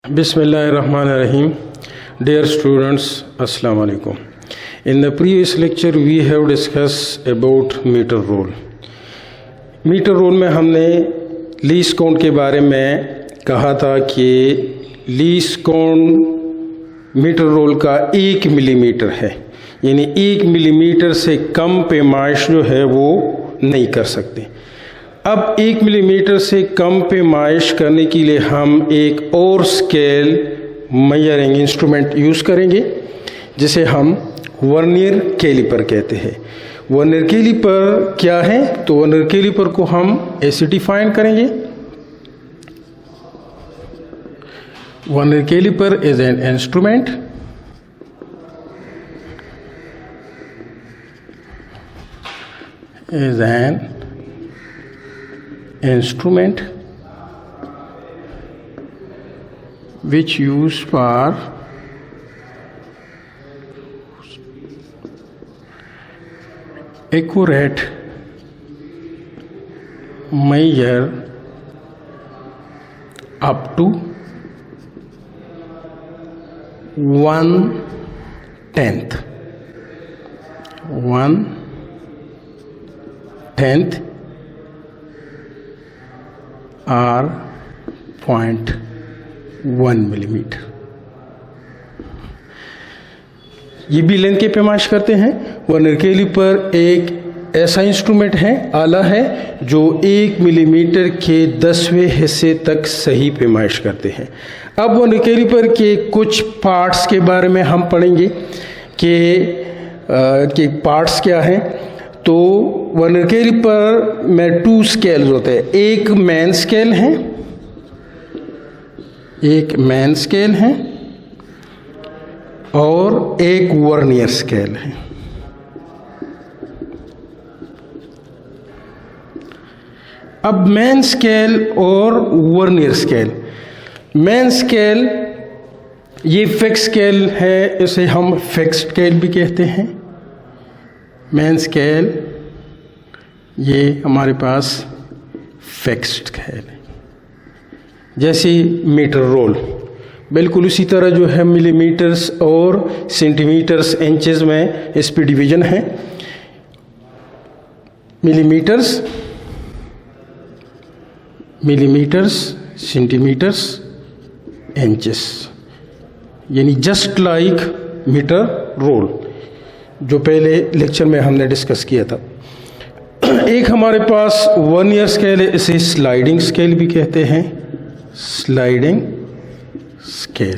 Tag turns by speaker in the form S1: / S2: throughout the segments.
S1: Bismillahirrahmanirrahim. Dear students, Assalamu alaikum. In the previous lecture we have discussed about meter roll. Metre roll में हमने least count के बारे में कहा था कि लीस्ट काउंट मीटर रोल का 1 मिलीमीटर है, यानी 1 मिलीमीटर से कम पैमाइश जो है वो नहीं कर सकते। अब 1 मिलीमीटर से कम पैमाइश करने के लिए हम एक और स्केल मेजरिंग इंस्ट्रूमेंट यूज़ करेंगे जिसे हम वर्नियर कैलिपर कहते हैं। वर्नियर कैलिपर क्या है? तो वर्नियर कैलिपर को हम ऐसे डिफाइन करेंगे। Vernier calliper is an instrument which used for accurate measure up to 1/10 or 0.1 millimetre. ये भी लेंथ के पैमाइश करते हैं। वर्नियर कैलिपर एक ऐसा इंस्ट्रूमेंट है, आला है, जो 1 मिलीमीटर के 10वें हिस्से तक सही पैमाइश करते हैं। अब वर्नियर कैलिपर के कुछ पार्ट्स के बारे में हम पढ़ेंगे कि पार्ट्स क्या हैं। तो वर्नियर कैलिपर में 2 स्केल्स होते हैं। एक मेन स्केल है और एक वर्नियर स्केल है। अब मेन स्केल और वर्नियर स्केल। मेन स्केल ये फिक्स स्केल है, इसे हम फिक्स्ड स्केल भी कहते हैं। मेन स्केल ये हमारे पास फिक्स्ड स्केल है, जैसे मीटर रोल। बिल्कुल उसी तरह जो है मिलीमीटर्स और सेंटीमीटर्स इंचेस में इस पे डिवीजन है। मिलीमीटर्स सेंटीमीटर्स इंचेस, यानी जस्ट लाइक मीटर रोल जो पहले लेक्चर में हमने डिस्कस किया था। एक हमारे पास वर्नियर स्केल है, इसे स्लाइडिंग स्केल भी कहते हैं। स्लाइडिंग स्केल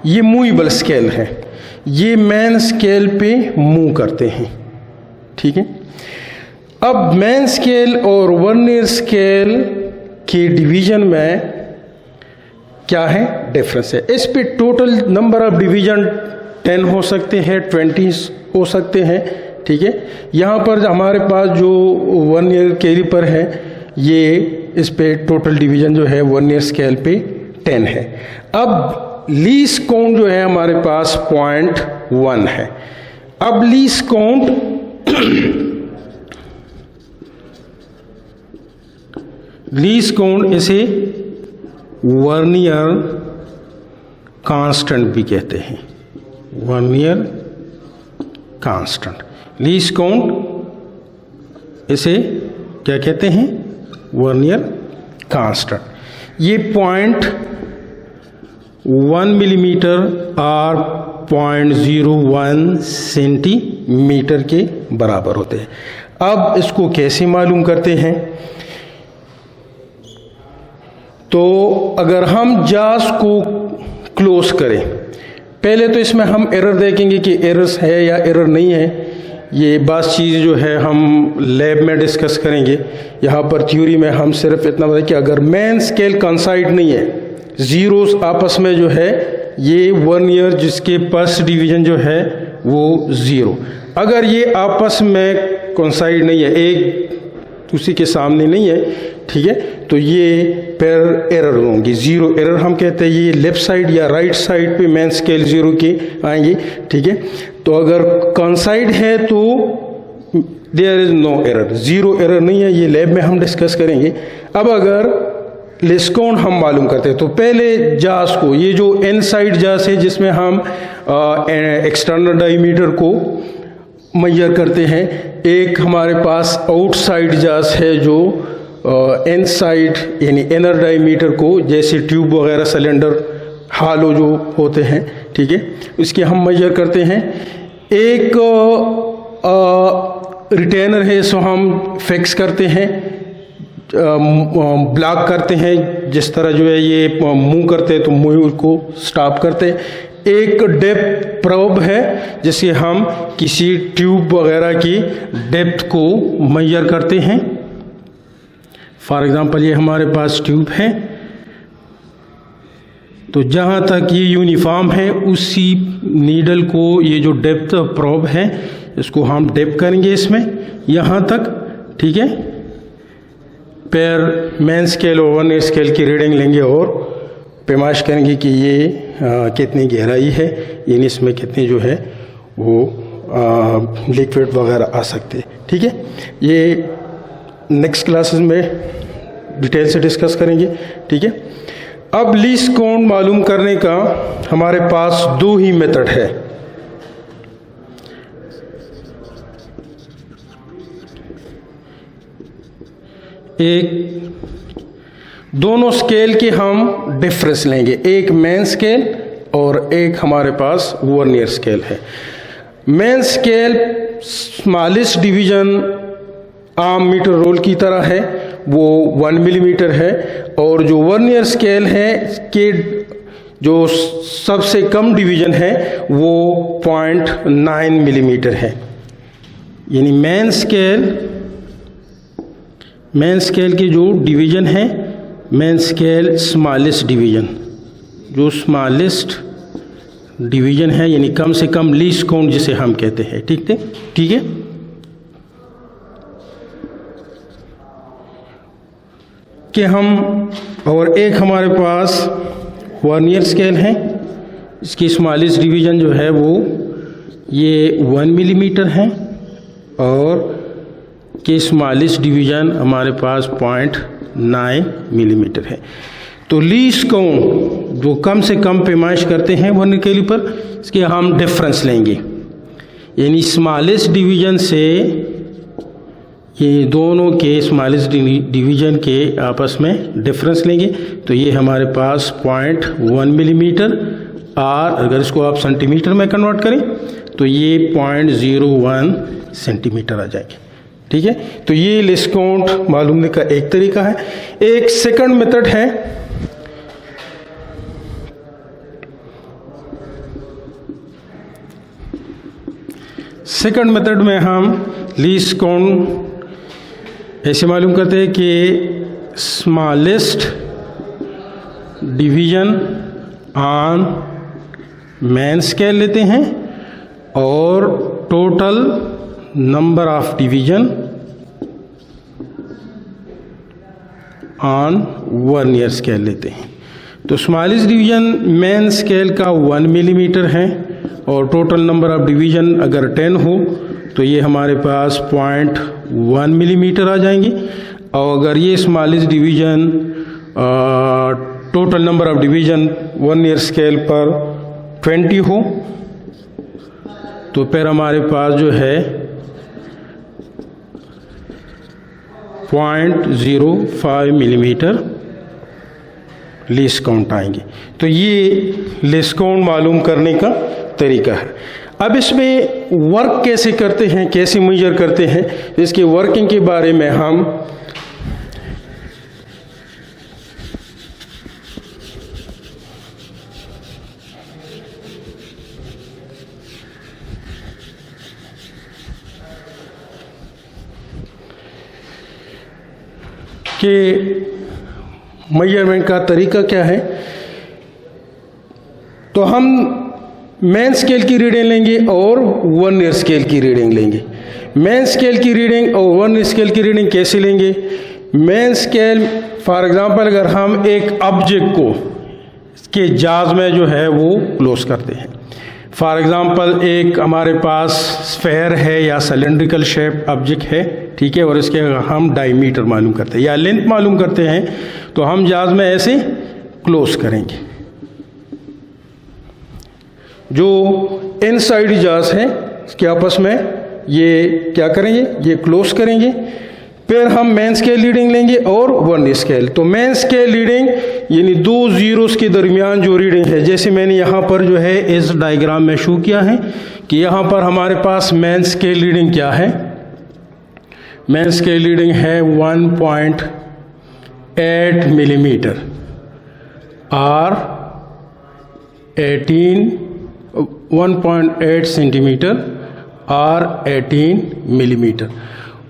S1: ये मूवेबल स्केल है, ये मेन स्केल पे मूव करते हैं। ठीक है। अब मेन स्केल और वर्नियर स्केल के डिवीजन में क्या है डिफरेंस है? इस पे टोटल नंबर ऑफ डिवीजन 10 हो सकते हैं, 20 हो सकते हैं। ठीक है। यहाँ पर हमारे पास जो वर्नियर कैलिपर है, ये इस पे टोटल डिवीजन जो है वर्नियर स्केल पे 10 है। अब लीस्ट काउंट जो है हमारे पास 0.1 है। अब लीस्ट काउंट इसे वर्नियर कांस्टेंट भी कहते हैं। वर्नियर कांस्टेंट, लीस्ट काउंट इसे क्या कहते हैं? Vernier constant. ये 0.1 मिलीमीटर और 0.01 सेंटीमीटर के बराबर होते हैं। अब इसको कैसे मालूम करते हैं? तो अगर हम जास को क्लोज करें, पहले तो इसमें हम एरर देखेंगे कि एरर्स है या एरर नहीं है। ये बात चीज़ जो है हम लैब में डिस्कस करेंगे। यहाँ पर थ्योरी में हम सिर्फ इतना बताएं कि अगर मेन स्केल कंसाइड नहीं है, जीरोस आपस में जो है, ये वर्नियर जिसके फर्स्ट डिवीजन जो है वो 0, अगर ये आपस में कंसाइड नहीं है, एक दूसरे के सामने नहीं है, ठीक है, तो ये फिर एरर होंगी। 0 एरर हम कहते हैं। ये लेफ्ट साइड या राइट साइड पे मेन स्केल 0 के आएंगे। ठीक है। तो अगर कंसाइड है तो there is no error, 0 error नहीं है। ये लैब में हम डिस्कस करेंगे। अब अगर लेस्कोन हम मालूम करते हैं। तो पहले जास को, ये जो इनसाइड जास है जिसमें हम एक्सटर्नल डायमीटर को मेजर करते हैं, एक हमारे पास आउटसाइड जास है जो इनसाइड यानी इनर डायमीटर को, जैसे ट्यूब वगैरह सिलेंडर हालो जो होते हैं, ठीक है, उसके हम मेजर करते हैं। एक रिटेनर है, सो हम फिक्स करते हैं, ब्लॉक करते हैं, जिस तरह जो है ये मूव करते हैं तो मूव को स्टॉप करते हैं। एक डेप्थ प्रोब है जिससे हम किसी ट्यूब वगैरह की डेप्थ को मेजर करते हैं। फॉर एग्जांपल ये हमारे पास ट्यूब है, तो जहाँ तक ये यूनिफॉर्म है उसी नीडल को, ये जो डेप्थ प्रोब है इसको हम डेप करेंगे इसमें यहाँ तक, ठीक है। फिर मेन स्केल और वर्नियर स्केल की रीडिंग लेंगे और पैमाइश करेंगे कि ये कितनी गहराई है, यानी इसमें कितनी जो है वो लिक्विड वगैरह आ सकते हैं, ठीक है। ये नेक्स्ट क्लासेस में डिटेल से डिस्कस करेंगे, ठीक है। अब लीस्ट काउंट मालूम करने का हमारे पास दो ही मेथड है। एक, दोनों स्केल के हम डिफरेंस लेंगे, एक मेन स्केल और एक हमारे पास वर्नियर स्केल है। मेन स्केल स्मॉलेस्ट डिवीजन आम मीटर रोल की तरह है, वो 1 मिलीमीटर है, और जो वर्नियर स्केल है के जो सबसे कम डिवीजन है वो 0.9 मिलीमीटर है। यानी मेन स्केल के जो डिवीजन है, मेन स्केल स्मॉलेस्ट डिवीजन, जो स्मॉलेस्ट डिवीजन है यानी कम से कम लीस्ट काउंट जिसे हम कहते हैं, ठीक है। कि हम, और एक हमारे पास वर्नियर स्केल है, इसकी स्मॉलेस्ट डिवीजन जो है वो ये 1 मिलीमीटर है, और के स्मॉलेस्ट डिवीजन हमारे पास 0.9 मिलीमीटर है। तो लीस्ट काउंट जो कम से कम पैमाइश करते हैं वर्नियर स्केल पर, इसके हम डिफरेंस लेंगे, यानी स्मॉलेस्ट डिवीजन से ये दोनों के स्मॉलेस्ट डिवीजन के आपस में डिफरेंस लेंगे, तो ये हमारे पास 0.1 मिलीमीटर, और अगर इसको आप सेंटीमीटर में कन्वर्ट करें तो ये 0.01 सेंटीमीटर आ जाएंगे, ठीक है। तो ये लीस्ट काउंट मालूम का एक तरीका है। एक सेकंड मेथड है, सेकंड मेथड में हम लीस्ट काउंट ऐसे मालूम करते हैं कि smallest division on main scale लेते हैं और total number of division on vernier scale लेते हैं। तो स्मॉलेस्ट डिवीजन मेन स्केल का 1 मिलीमीटर है, और टोटल नंबर ऑफ डिवीजन अगर 10 हो तो ये हमारे पास 0.1 मिलीमीटर आ जाएंगे। और अगर ये smallest division total number of division vernier scale पर 20 हो तो फिर हमारे पास जो है 0.05 मिलीमीटर लीस्ट काउंट आएंगे। तो ये लीस्ट काउंट मालूम करने का तरीका है। अब इसमें वर्क कैसे करते हैं, कैसे मेजर करते हैं, इसके वर्किंग के बारे में हम कि मेजरमेंट का तरीका क्या है। तो हम मेन स्केल की रीडिंग लेंगे और वर्नियर स्केल की रीडिंग लेंगे। मेन स्केल की रीडिंग और वर्नियर स्केल की रीडिंग कैसे लेंगे? मेन स्केल फॉर एग्जांपल अगर हम एक ऑब्जेक्ट को इसके जाज में जो है वो क्लोज करते हैं, फॉर एग्जांपल एक हमारे पास स्फेयर है या सिलेंड्रिकल शेप ऑब्जेक्ट है, ठीक है, और इसके हम डायमीटर मालूम करते हैं या लेंथ मालूम करते हैं, तो हम जाज में ऐसे क्लोज करेंगे। जो इनसाइड जाज है इसके आपस में ये क्या करेंगे, ये क्लोज करेंगे। फिर हम मेन स्केल रीडिंग लेंगे और वर्नियर स्केल। तो मेन स्केल रीडिंग यानी दो जीरोस के दरमियान जो रीडिंग है, जैसे मैंने यहाँ पर जो है इस डायग्राम में शो किया है कि यहाँ पर हमारे पास मेन स्केल रीडिंग क्या है। मेन स्केल रीडिंग है 1.8 मिलीमीटर और 1.8 सेंटीमीटर और 18 मिलीमीटर।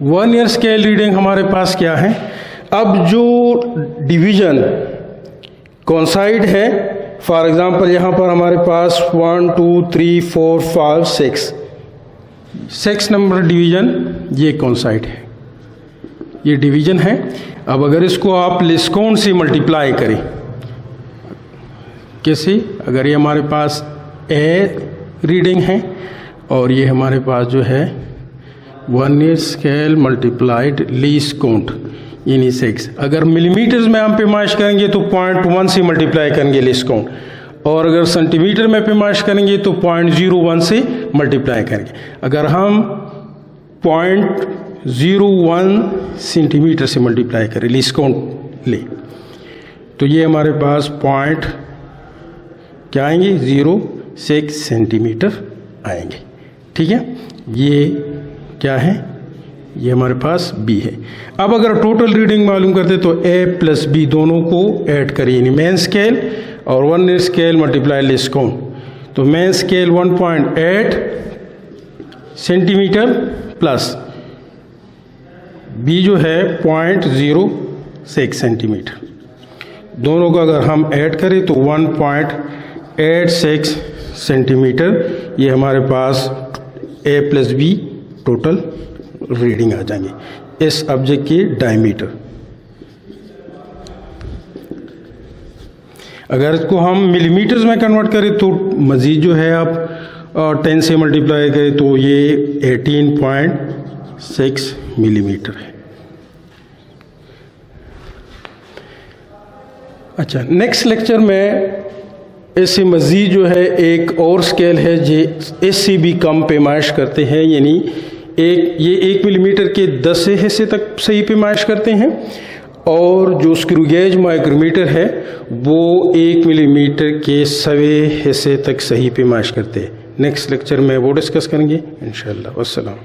S1: वर्नियर स्केल रीडिंग हमारे पास क्या है। अब जो डिवीजन कॉन्साइड है, फॉर एग्जांपल यहाँ पर हमारे पास 1 2 3 4 5 6 नंबर डिवीजन, ये कॉन्साइड है, ये डिवीजन है। अब अगर इसको आप लेस्कोन से मल्टीप्लाई करें, कैसे, अगर ये हमारे पास ए रीडिंग है और ये हमारे पास जो है vernier scale multiplied least count यानी 6, अगर मिलीमीटर्स में हम पैमाइश करेंगे तो 0.1 से मल्टीप्लाई करेंगे लीस्ट काउंट, और अगर सेंटीमीटर में पैमाइश करेंगे तो 0.01 से मल्टीप्लाई करेंगे। अगर हम 0.01 सेंटीमीटर से मल्टीप्लाई करें लीस्ट काउंट ले, तो ये हमारे पास पॉइंट क्या आएंगे, 0.6 सेंटीमीटर आएंगे, ठीक है। ये क्या है, ये हमारे पास बी है। अब अगर टोटल रीडिंग मालूम करते तो ए प्लस बी दोनों को ऐड करिए, यानी मेन स्केल और vernier scale multiply least count. तो main scale 1.8 centimetre plus b जो है 0.06 सेंटीमीटर, दोनों का अगर हम ऐड करें तो 1.86 सेंटीमीटर, ये हमारे पास ए प्लस बी टोटल रीडिंग आ जाएंगे इस ऑब्जेक्ट के डायमीटर। अगर इसको हम मिलीमीटर्स में कन्वर्ट करें तो मज़ीद जो है आप 10 से मल्टीप्लाई करें तो ये 18.6 मिलीमीटर है। अच्छा, नेक्स्ट लेक्चर में इससे मज़ीद जो है एक और स्केल है जो इससे भी कम पैमाइश करते हैं, यानी ये 1 मिलीमीटर के 10 हिस्से तक सही पैमाइश करते हैं, और जो स्क्रू गेज माइक्रोमीटर है वो 1 मिलीमीटर के 1/100 हिस्से तक सही पैमाइश करते हैं। नेक्स्ट लेक्चर में वो डिस्कस करेंगे इंशाअल्लाह। वस्सलाम।